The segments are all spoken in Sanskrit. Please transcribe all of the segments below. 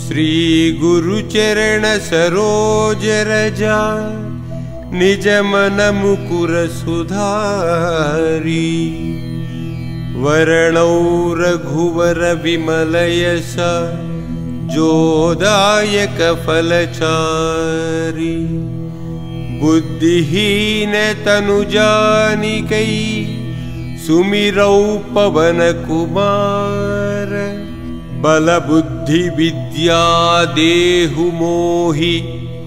श्री गुरुचरण सरोज रजा निज मन मुकुर सुधारी वरणौ रघुवर विमल यश जोदायक फलचारी बुद्धिहीन तनु जानिकै सुमिरौ पवन कुमार बल बुद्धि विद्या देहु मोहि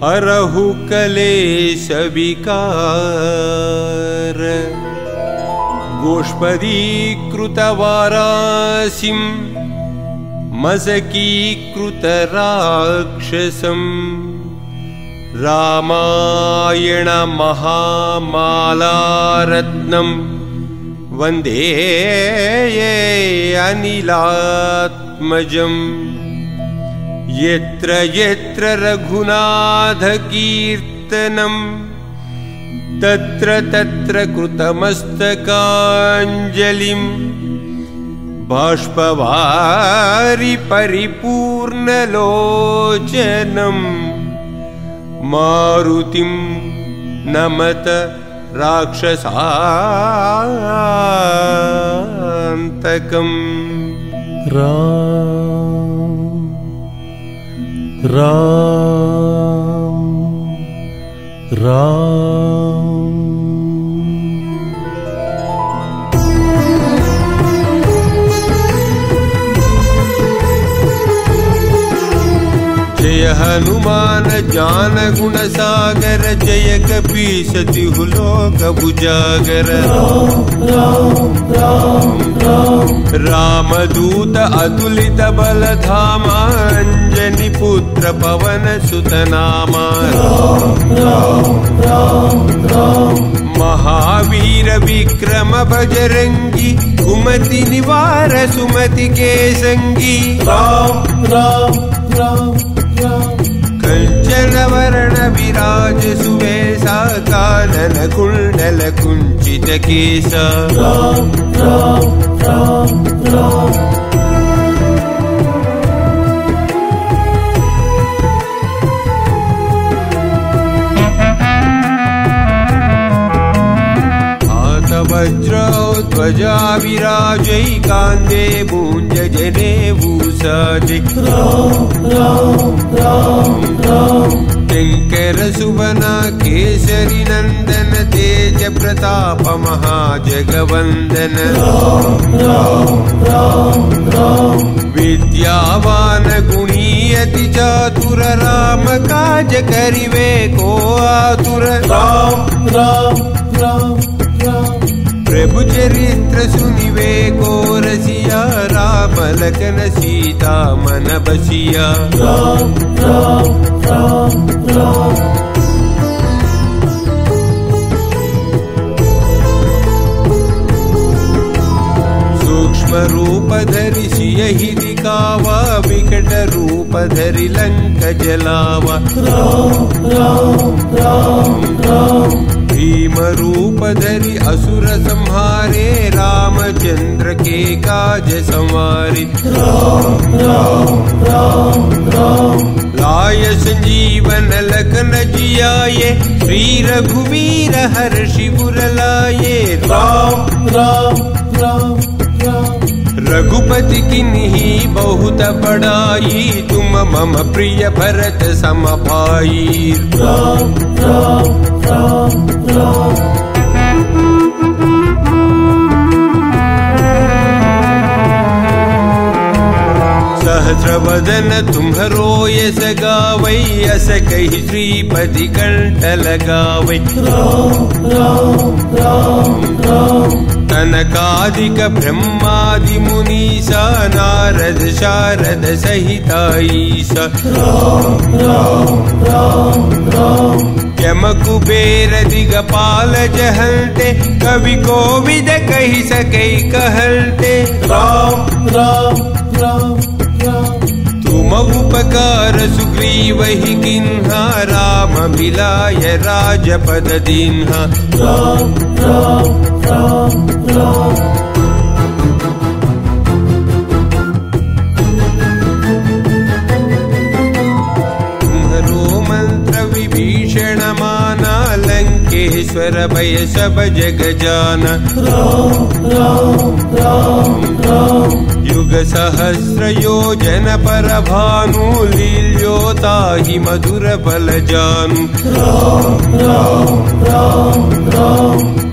हरहु कलेश विकार गोष्पदीकृत वारासिं मशकीकृत राक्षसं रामायण महामालारत्नं वन्दे अनिलात्मजम् यत्र यत्र रघुनाथ कीर्तनं तत्र तत्र कृतमस्तकाञ्जलिं बाष्पवारि परिपूर्णलोचनं मारुतिं नमत राक्षसान्तकम् राम राम जय हनुमान ज्ञान गुण सागर जय कपीस तिहु लोक उजागर रामदूत अतुलित बल धामा अंजनी पुत्र पवन सुत नामा महावीर विक्रम बजरंगी कुमति निवार सुमति के संगी राम राम राम कंचन वरण विराज सुवेशा कानन कुंडल कुंचित केसा राम राम राम राम वज्र ध्वजा विराजै कांदे भुज जनेभूषाजै शंकर सुवन केसरी नंदन तेज प्रताप महाजगवंदन विद्यावान गुणी अति चातुर राम काज करिवे को आतुर राम राम राम प्रभु चरित्र सुनिवे को रसिया राम लखन सीता मन बसिया राम राम राम राम सूक्ष्म रूप धरि सियहि दिखावा विकट रूप धरि लंक जलावा राम राम राम राम भीम रूप धरि असुर संहारे रामचंद्र के काज संवारे राम राम राम राम लाय संजीवन लखन जियाये श्री रघुवीर हर्षि उर लाये राम राम राम राम रघुपति किन्ही बहुत बड़ाई तुम मम प्रिय भरत सम भाई राम राम राम राम सहस्र वदन तुम्हरो यस गावै अस कहि श्रीपति कंठ लगावै राम राम राम राम कनकादिक ब्रह्मादि मुनीसा नारद शारद सहिता ईसा राम राम राम राम यम कुबेर दिगपाल जहन्ते कवि कोविद कहि सकै कहन्ते राम राम राम राम तुम उपकार सुग्रीवहि किन्हा राम मिलाय राजपद दीन्हा राम राम राम राम ईश्वर भय सब जग जान। युग सहस्र योजन पर भानु लील्यो ताहि मधुर बल जानु।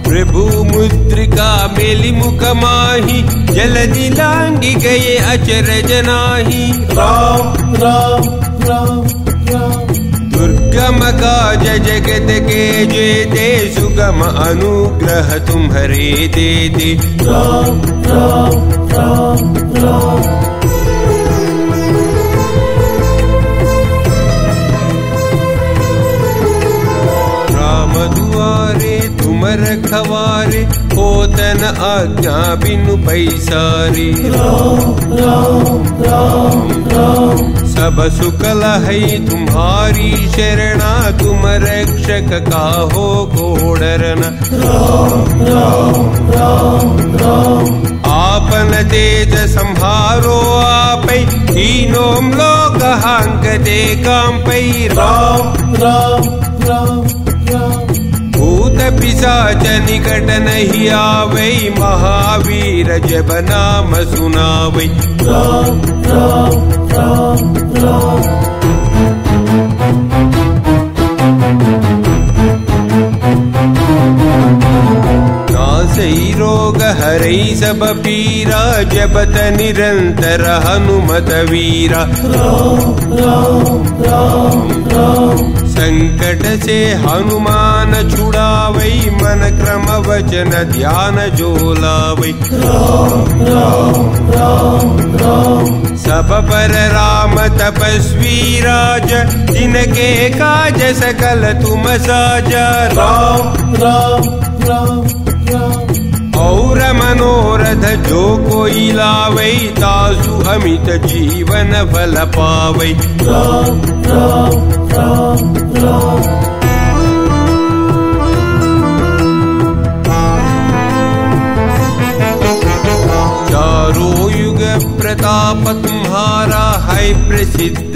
प्रभु मुद्रिका मेलि मुख माही जलधि लांघि गए अचरज नाहि। राम राम राम राम दुर्गम काज जगत के जेते सुगम अनुग्रह तुम्हारे देते। राम राम राम राम राम दुआरे तुम रखवारे होतन आज्ञा बिनु पैसारे। राम राम राम राम सब सुख लहै तुम्हारी शरणा तुम रक्षक काहो को डरना। राम राम राम राम आपन तेज संहारो आपै तीनों लोक हांकते कांपै। राम राम राम राम भूत पिशाच निकट नहीं आवै महावीर जब नाम सुनावै। राम राम राम राम नासै रोग हरै सब पीरा जपत निरंतर हनुमत वीरा। राम राम राम राम संकट से हनुमान छुड़ावै मन क्रम वचन ध्यान जो लावै। राम राम राम राम सब पर राम तपस्वी राज जिनके काज सकल तुम साजा। राम राम राम राम और मनोरथ जो कोई लावै तासु अमित जीवन फल पावै। राम राम राम राम चारों युग प्रताप तुम्हारा है प्रसिद्ध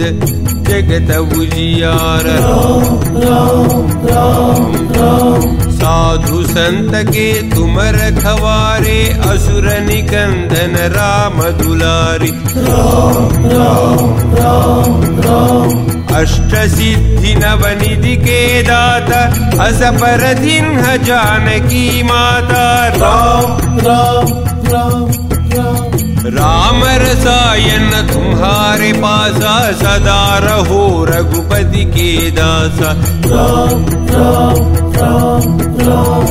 जगत उजियारा। राम राम राम राम साधु संत के तुम रखवारे असुर निकंदन राम दुलारी। राम राम राम राम अष्ट सिद्धि नवनिधि के दाता अस पर दीन्ह जानकी माता। राम राम राम राम राम रसायन तुम्हारे पासा सदा रहो रघुपति के दासा। राम राम राम राम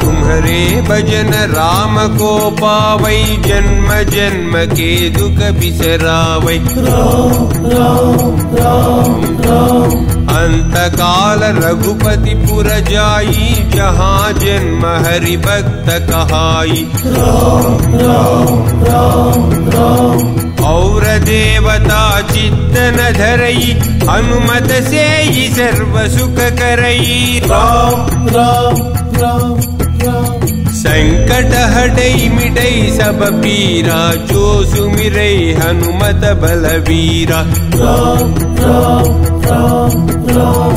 तुम्हारे भजन राम को पावै जन्म जन्म के दुख बिसरावै। राम राम राम राम अंत काल रघुपति पुर जाई जहाँ जन्म हरि भक्त कहाई। राम राम राम राम और देवता चित्त न धरई हनुमत से ही सर्व सुख करई। राम राम राम राम संकट हटई मिटई सब पीरा जो सुमिरै हनुमत बलवीरा। राम राम राम राम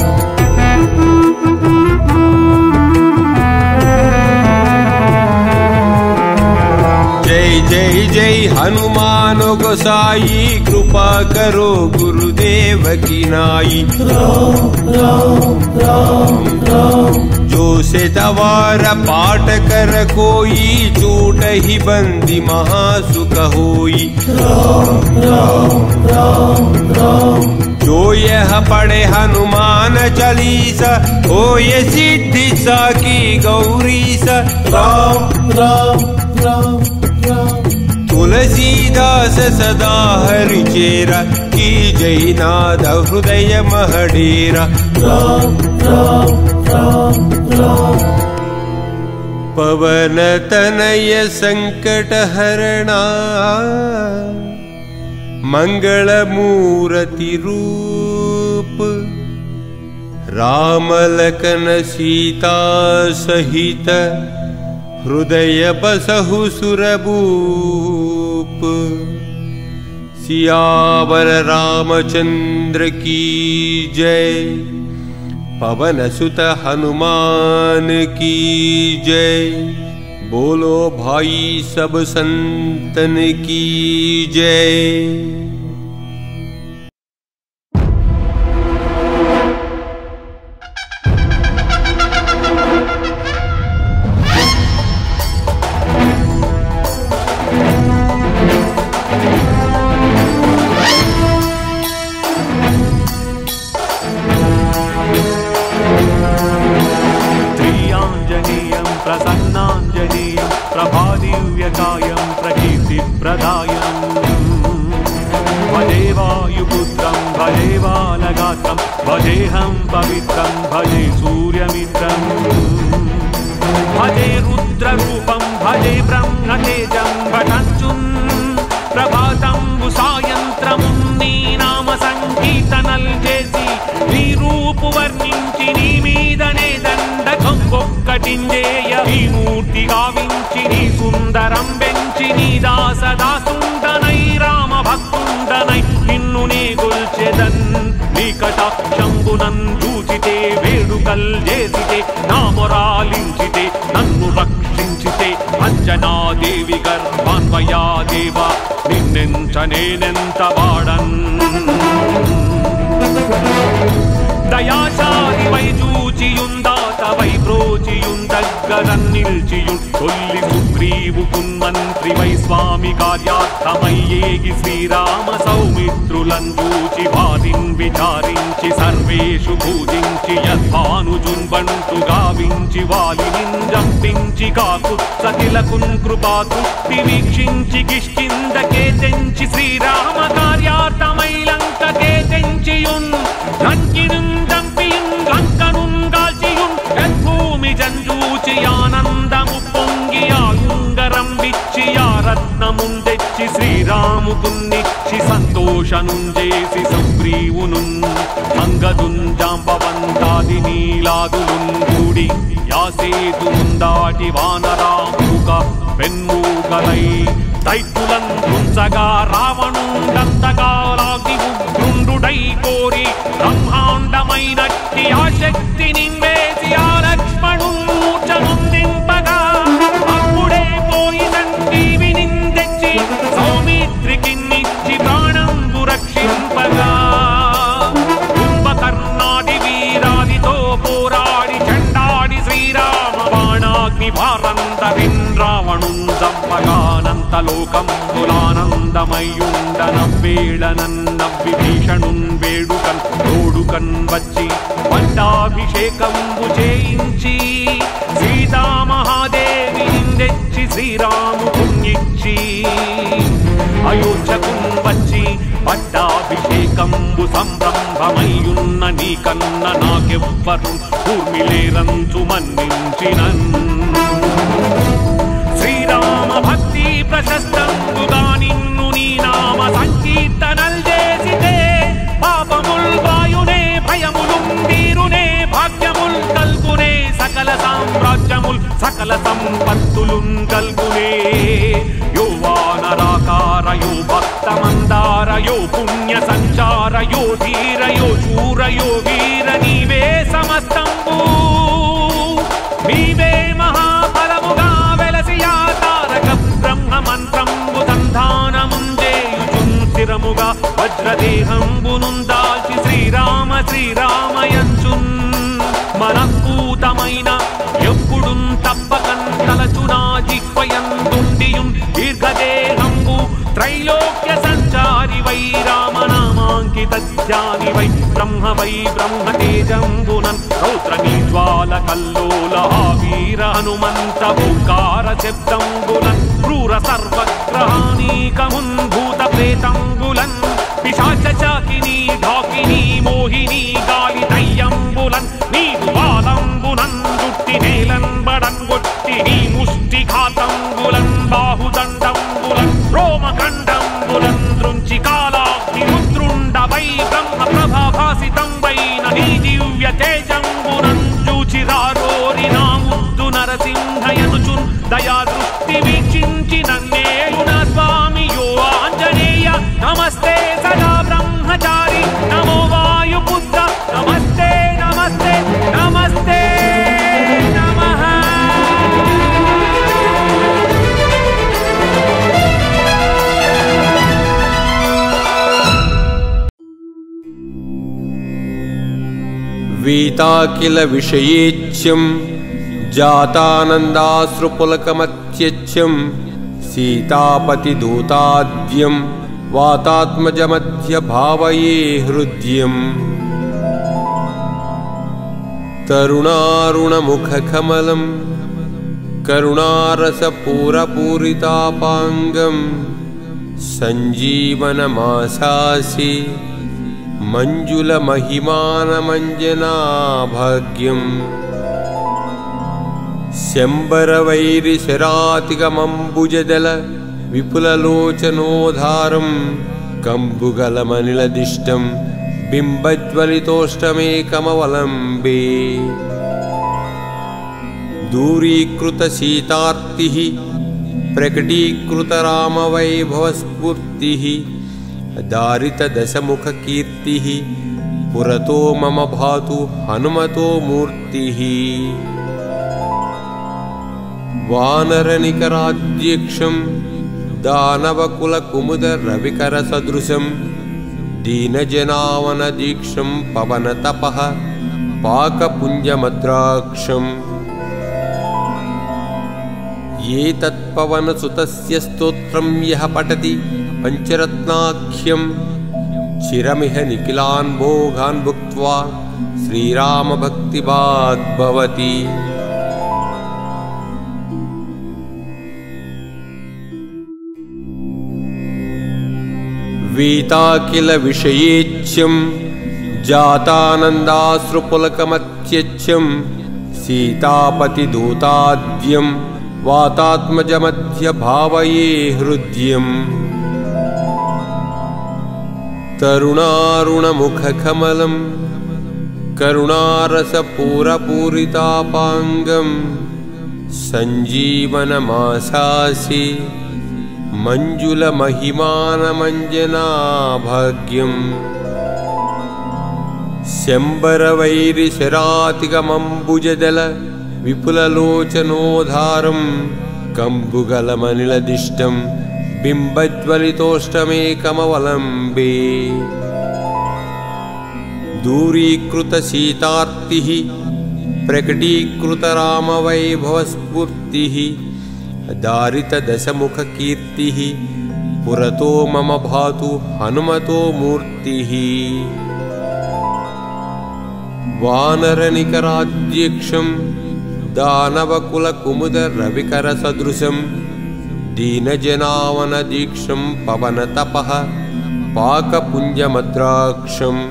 जय जय जय हनुमान गोसाई कृपा करो गुरुदेव की नाई। राम राम राम राम जो से तवार पाठ कर कोई चूट ही बंदी महासुख होई। राम राम राम राम जो यह पढ़े हनुमान चालीसा होय सिद्धि साकी गौरीसा। राम राम राम राम तुलसीदास सदा हरि चेरा की जय नाद हृदय महडेरा। राम राम राम राम पवन तनय संकट हरणा मंगल मूर्ति रूप राम लखन सीता सहित हृदय बसहु सुरभूप। सियावर रामचंद्र की जय। पवन सुत हनुमान की जय। बोलो भाई सब संतन की जय। प्रसन्नाञ्जनेयं प्रभादिव्यकायं प्रकीर्तिप्रदायं भजे वायुपुत्रं भजे बालगात्रं भजेऽहं पवित्रं भजे सूर्यमित्रं भजे रुद्ररूपं भजे ब्रह्मतेजं भटञ्जुन् ప్రభాతంబు సాయంత్రమున్ నీ నామ సంకీర్తనల్ చేసి నీ రూపు వర్ణించి నీ మీదనే దండకం ఒక్కటింజేయ నీ మూర్తి గావించి నీ సుందరం పెంచి నీ దాసదాసుండనై రామ భక్తుండనై నిన్ను నే గొల్చెదన్ నీ కటాక్షంబునన్ చూచితే వేడుకల్ చేసితే నా మొరాలించితే నన్ను రక్షించితే అంజనాదేవి గర్భాన్వయా దేవా నిన్నెంత నేనెంత వాడన్ దయాశాలి వై చూచియుందాత వై బ్రోచియుందగ్గరన్ నిల్చియుం తొల్లి సుగ్రీవుకున్ మంత్రి వై స్వామి కార్యార్థమై ఏగి శ్రీరామ సౌమిత్రులం చూచి వారిన్ విచారించి సర్వేషు పూజించి యద్భానుజున్ బంటు గావించి వాలినిన్ జంపించి కాకు సతిలకున్ కృపా దృష్టి వీక్షించి కిష్కిందకే తెంచి శ్రీరామ కార్యార్థమై లంకకే తెంచియున్ లంకినున్ దంపియున్ లంకనున్ గాల్చియున్ యద్భూమి జంజూచి ఆనందము పొంగి ఆయుంగరం విచ్చి ఆ రత్నమున్ తెచ్చి శ్రీరాముకున్నిచ్చి సంతోషనుంజేసి సుగ్రీవునున్ అంగదున్ జాంబవంతాది నీలాదులున్ కూడి యాసేతు ముందాటి వానరాముక పెన్మూకలై దైత్యులం తుంచగా రావణుండంతగా లాగి ఉగ్రుండుడై కోరి బ్రహ్మాండమైనట్టి ఆ శక్తిని వేసి ఆ లక్ష్మణుంచనుందింపగా అప్పుడే పోయి సంజీవిని తెచ్చి సౌమిత్రికిన్నిచ్చి ప్రాణంబు రక్షింపగా కుంభకర్ణాది వీరాదితో పోరాడి చండాడి శ్రీరామ బాణాగ్ని భారంతరిన్ రావణుం చంపగానంత లోకంబులానందమయ్యుండనవ్వేళనన్నవ్వి భీషణున్ వేడుకన్ తోడుకన్ వచ్చి పట్టాభిషేకంబు చేయించి సీతామహాదేవి నిందెచ్చి శ్రీరాముకున్నిచ్చి అయోధ్యకున్ వచ్చి పట్టాభిషేకంబు సంరంభమయ్యున్న నీకన్న నాకెవ్వరు ఊర్మిలేరంచు మన్నించినన్ శ్రీరామ భక్తి ప్రశస్తంబుగా నిన్ను నీ నామ సంకీర్తనల్ చేసితే పాపముల్ వాయునే భయములుం తీరునే భాగ్యముల్ కల్గునే సకల సామ్రాజ్యముల్ సకల సంపత్తులున్ కల్గునే యో వానరాకార యో భక్తమందార యో పుణ్య సంచార యో ధీర యో శూర యో వీర నీవే సమస్తంబు నీవే మహాఫలముగా వెలసియా తారక బ్రహ్మ మంత్రంబు సంధానముంజేయుచున్ స్థిరముగా వజ్రదేహంబునుందాల్చి శ్రీరామ శ్రీరామయంచున్ మనఃపూతమైన ఎప్పుడున్ తప్పకన్ తలచునా జిహ్వయందుండియున్ దీర్ఘదేహంబు త్రైలోక్య సంచారి వై రామనామాంకిత జ్ఞాని వై బ్రహ్మ వై బ్రహ్మతేజంబునన్ రౌద్రనీ జ్వాల కల్లోల వీర హనుమంత భూకార శబ్దంబులన్ క్రూర సర్వగ్రహానీకమున్ భూత ప్రేతంబులన్ పిశాచ చాకిని ఢాకిని మోహిని గాలి దయ్యంబులన్ నీవు బాలంబునన్ దుట్టి నేలన్ బడన్ గొట్టి నీ ముష్టి ఘాతంబులన్ బాహుదండంబులన్ రోమఖండంబులన్ దృంచి కాలాగ్ని రుద్రుండవై బ్రహ్మ ప్రభాభాసితం వైన నీ దివ్య తేజంబునన్ చూచిరారోరి నా ముద్దు నరసింహయనుచున్ దయా దృష్టి వీక్షించి నన్నేలున స్వామి యో ఆంజనేయ నమస్తే वीता किल विषयेच्छ्यं जातानन्दाश्रुपुलकमत्यच्छं सीतापतिदूताद्यं वातात्मजमध्य भावये हृद्यम् तरुणारुणमुखकमलं करुणारसपूरपूरितापाङ्गं सञ्जीवनमाशासि मञ्जुलमहिमानमञ्जनाभाग्यम् शम्बरवैरिशरातिकमम्बुजदल विपुललोचनोद्धारं कम्बुगलमनिलदिष्टं बिम्बज्वलितोष्टमेकमवलम्बे दूरीकृतशीतार्तिः प्रकटीकृतरामवैभवस्फूर्तिः दारितदशमुखकीर्तिः पुरतो मम भातु हनुमतो मूर्तिः वानरनिकराध्यक्षं दानवकुलकुमुदरविकरसदृशं दीनजनावनदीक्षं पवनतपः पाकपुञ्जमद्राक्षम् ये तत्पवनसुतस्य स्तोत्रं यः पठति पञ्चरत्नाख्यं चिरमिह निखिलान् भोगान् भुक्त्वा श्रीरामभक्तिभाग् भवति। वीता किल विषयेच्छ्यं जातानन्दाश्रुपुलकमत्यच्छं सीतापतिदूताद्यं वातात्मजमध्य भावये हृद्यम् तरुणारुणमुखकमलं करुणारसपूरपूरितापाङ्गं सञ्जीवनमाशासि मञ्जुलमहिमानमञ्जनाभाग्यम् शम्बरवैरिशरातिकमम्बुजदल विपुललोचनोद्धारं कम्बुगलमनिलदिष्टं बिम्बज्वलितोष्टमेकमवलम्बे दूरीकृतशीतार्तिः प्रकटीकृतरामवैभवस्फूर्तिः दारितदशमुखकीर्तिः पुरतो मम भातु हनुमतो मूर्तिः वानरनिकराध्यक्षं दानवकुलकुमुदरविकरसदृशं दीनजनावनदीक्षं पवनतपः पाकपुञ्जमद्राक्षम्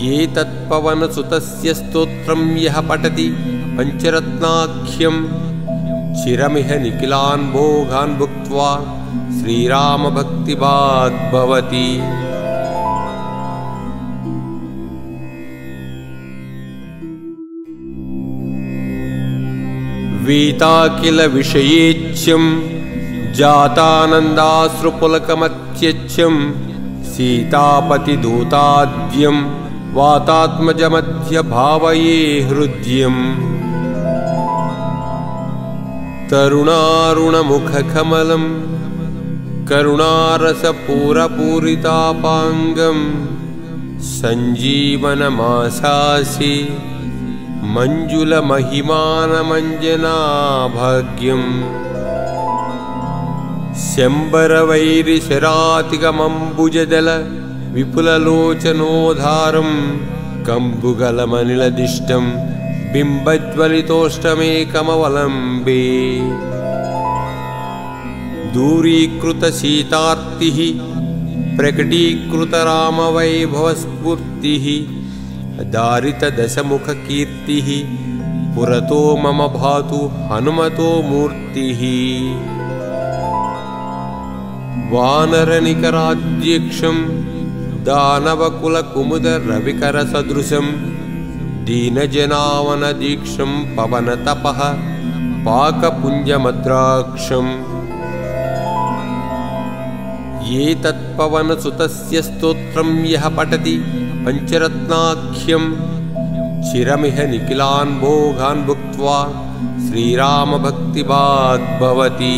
ये तत्पवनसुतस्य स्तोत्रं यः पठति पञ्चरत्नाख्यं चिरमिह निखिलान् भोगान् भुक्त्वा श्रीरामभक्तिभाग् भवति। वीता किल विषयेच्छ्यं जातानन्दाश्रुपुलकमत्यच्छं सीतापतिदूताद्यं वातात्मजमध्य भावये हृद्यम् तरुणारुणमुखकमलं करुणारसपूरपूरितापाङ्गं सञ्जीवनमाशासि मञ्जुलमहिमानमञ्जनाभाग्यम् शम्बरवैरिशरातिकमम्बुजदल विपुललोचनोद्धारं कम्बुगलमनिलदिष्टं बिम्बज्वलितोष्टमेकमवलम्बे दूरीकृतशीतार्तिः प्रकटीकृतरामवैभवस्फूर्तिः दारितदशमुखकीर्तिः पुरतो मम भातु हनुमतो मूर्तिः वानरनिकराध्यक्षं दानवकुलकुमुदरविकरसदृशं दीनजनावनदीक्षं पवनतपः पाकपुञ्जमद्राक्षम् ये तत्पवनसुतस्य स्तोत्रं यः पठति पञ्चरत्नाख्यं चिरमिह निखिलान् भोगान् भुक्त्वा श्रीरामभक्तिभाग् भवति।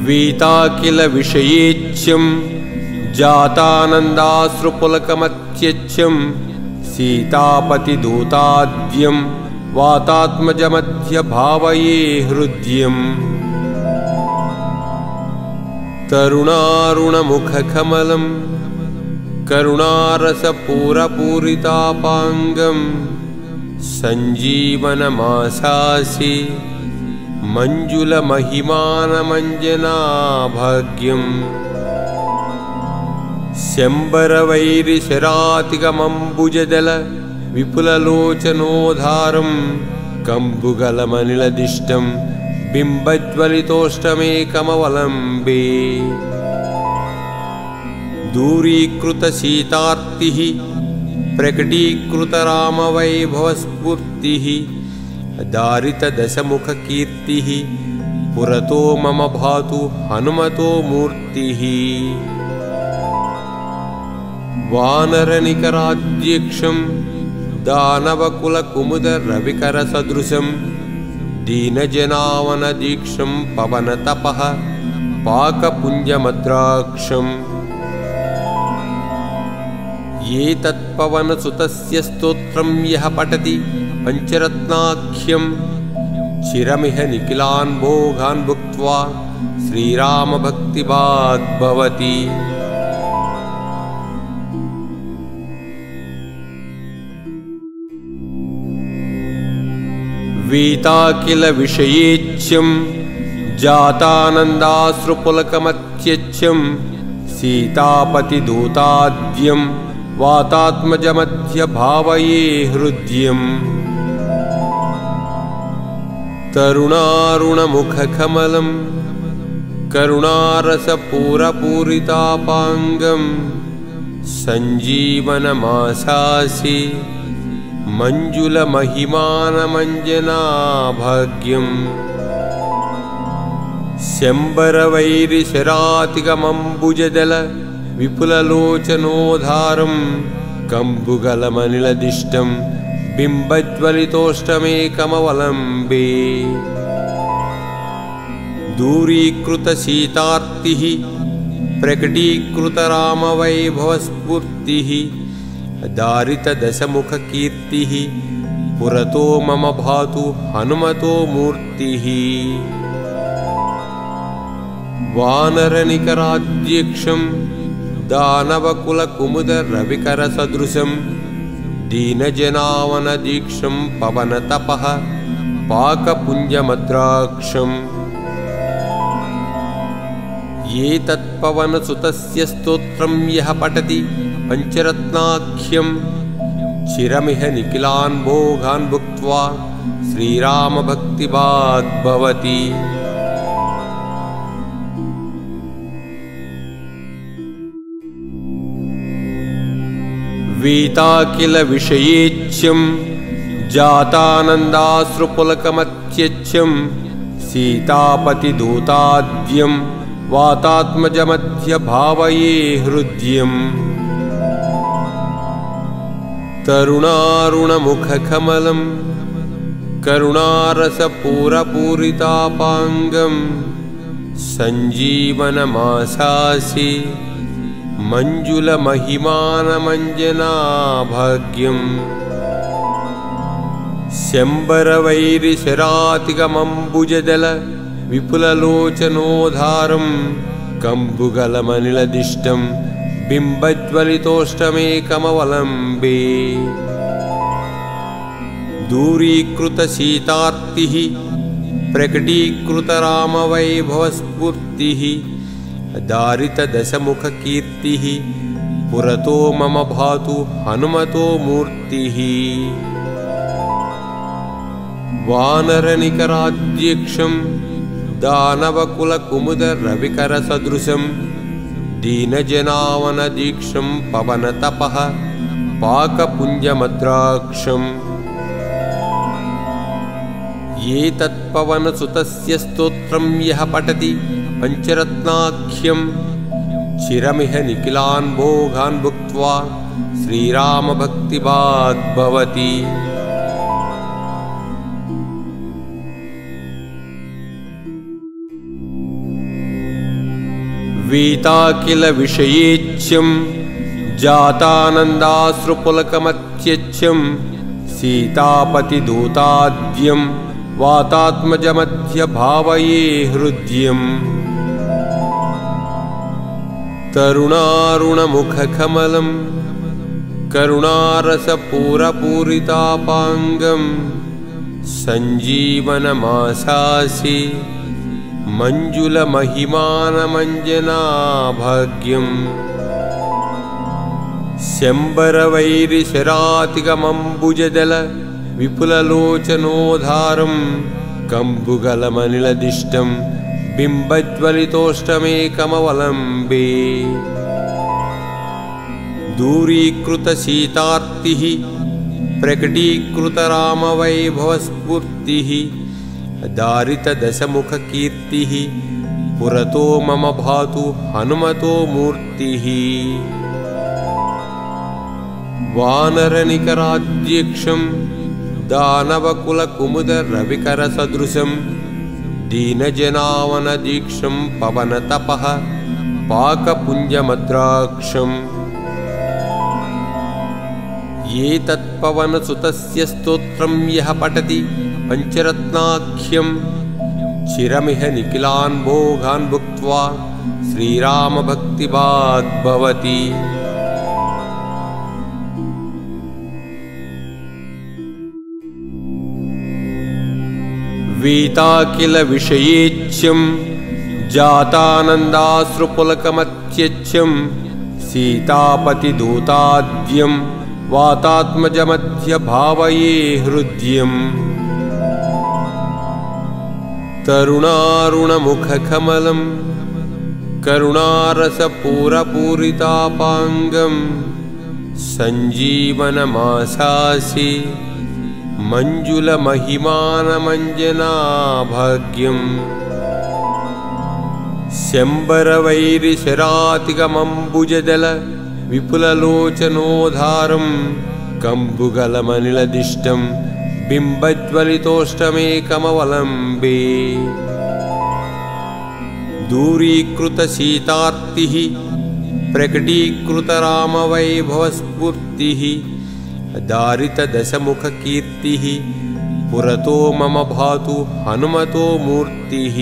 वीता किल विषयेच्छं जातानन्दाश्रुपुलकमत्यच्छं सीतापतिदूताद्यं वातात्मजमध्य भावये हृद्यम् तरुणारुणमुखकमलं करुणारसपूरपूरितापाङ्गं सञ्जीवनमाशासि मञ्जुलमहिमानमञ्जनाभाग्यम् शम्बरवैरिशरातिगमम्बुजदल विपुललोचनोद्धारं कम्बुगलमनिलदिष्टं बिम्बज्वलितोष्टमेकमवलम्बे दूरीकृतशीतार्तिः प्रकटीकृतरामवैभवस्फूर्तिः दारितदशमुखकीर्तिः पुरतो मम भातु हनुमतो मूर्तिः वानरनिकराध्यक्षं दानवकुलकुमुदरविकरसदृशं दीनजनावनदीक्षं पवनतपः पाकपुञ्जमद्राक्षम् ये तत्पवनसुतस्य स्तोत्रं यः पठति पञ्चरत्नाख्यं चिरमिह निखिलान् भोगान् भुक्त्वा श्रीरामभक्तिभाग् भवति। वीता किल विषयेच्छं जातानन्दाश्रुपुलकमत्यच्छं सीतापतिदूताद्यं वातात्मजमध्य भावये हृद्यम् तरुणारुणमुखकमलं करुणारसपूरपूरितापाङ्गं सञ्जीवनमाशासि मञ्जुलमहिमानमञ्जनाभाग्यम् शम्बरवैरिशरातिगमम्बुजदल विपुललोचनोद्धारं कम्बुगलमनिलदिष्टं बिम्बज्वलितोष्टमेकमवलम्बे दूरीकृतशीतार्तिः प्रकटीकृतरामवैभवस्फूर्तिः दारितदशमुखकीर्तिः पुरतो मम भातु हनुमतो मूर्तिः वानरनिकराध्यक्षं दानवकुलकुमुदरविकरसदृशं दीनजनावनदीक्षं पवनतपः पाकपुञ्जमद्राक्षम् ये तत्पवनसुतस्य स्तोत्रं यः पठति पञ्चरत्नाख्यं चिरमिह निखिलान् भोगान् भुक्त्वा श्रीरामभक्तिभाग् भवति। वीता किल विषयेच्छं जातानन्दाश्रुपुलकमत्यच्छं सीतापतिदूताद्यं वातात्मजमध्य भावये हृद्यम् तरुणारुणमुखकमलं करुणारसपूरपूरितापाङ्गं सञ्जीवनमाशासि मञ्जुलमहिमानमञ्जनाभाग्यम् शम्बरवैरिशरातिगमम्बुजदल विपुललोचनोद्धारं कम्बुगलमनिलदिष्टं बिम्बज्वलितोष्टमेकमवलम्बे दूरीकृतशीतार्तिः प्रकटीकृतरामवैभवस्फूर्तिः दारितदशमुखकीर्तिः पुरतो मम भातु हनुमतो मूर्तिः वानरनिकराध्यक्षं दानवकुलकुमुदरविकरसदृशं दीनजनावनदीक्षं पवनतपः पाकपुञ्जमद्राक्षम् ये तत्पवनसुतस्य स्तोत्रं यः पठति पञ्चरत्नाख्यं चिरमिह निखिलान् भोगान् भुक्त्वा श्रीरामभक्तिभाग् भवति। वीता किल विषयेच्छं जातानन्दाश्रुपुलकमत्यच्छं सीतापतिदूताद्यं वातात्मजमध्य भावये हृद्यम् तरुणारुणमुखकमलं करुणारसपूरपूरितापाङ्गं सञ्जीवनमासासि मञ्जुलमहिमानमञ्जनाभाग्यम् शम्बरवैरिशरातिकमम्बुजदल विपुललोचनोद्धारं कम्बुगलमनिलदिष्टं बिम्बज्वलितोष्टमेकमवलम्बे दूरीकृतसीतार्तिः प्रकटीकृतरामवैभवस्फूर्तिः दारितदशमुखकीर्तिः पुरतो मम भातु हनुमतो मूर्तिः वानरनिकराध्यक्षं दानवकुलकुमुदरविकरसदृशं दीनजनावनदीक्षं पवनतपः पाकपुञ्जमद्राक्षम् ये तत्पवनसुतस्य स्तोत्रं यः पठति पञ्चरत्नाख्यं चिरमिह निखिलान् भोगान् भुक्त्वा श्रीरामभक्तिभाग् भवति। वीता किल विषयेच्छं जातानन्दाश्रुपुलकमत्यच्छं सीतापतिदूताद्यं वातात्मजमध्य भावये हृद्यम् तरुणारुणमुखकमलं करुणारसपूरपूरितापाङ्गं सञ्जीवनमासासि मञ्जुलमहिमानमञ्जनाभाग्यम् शम्बरवैरिशरातिकमम्बुजदल विपुललोचनोद्धारं कम्बुगलमनिलदिष्टं बिम्बज्वलितोष्टमेकमवलम्बे दूरीकृतसीतार्तिः प्रकटीकृतरामवैभवस्फूर्तिः दारितदशमुखकीर्तिः पुरतो मम भातु हनुमतो मूर्तिः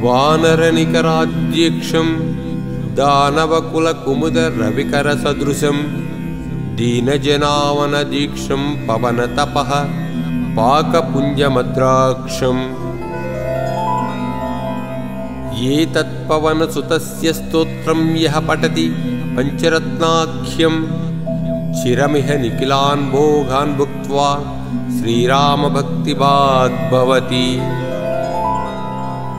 वानरनिकराध्यक्षं दानवकुलकुमुदरविकरसदृशं दीनजनावनदीक्षं पवनतपः पाकपुञ्जमद्राक्षम् ये तत्पवनसुतस्य स्तोत्रं यः पठति पञ्चरत्नाख्यं चिरमिह निखिलान् भोगान् भुक्त्वा श्रीरामभक्तिभाग् भवति।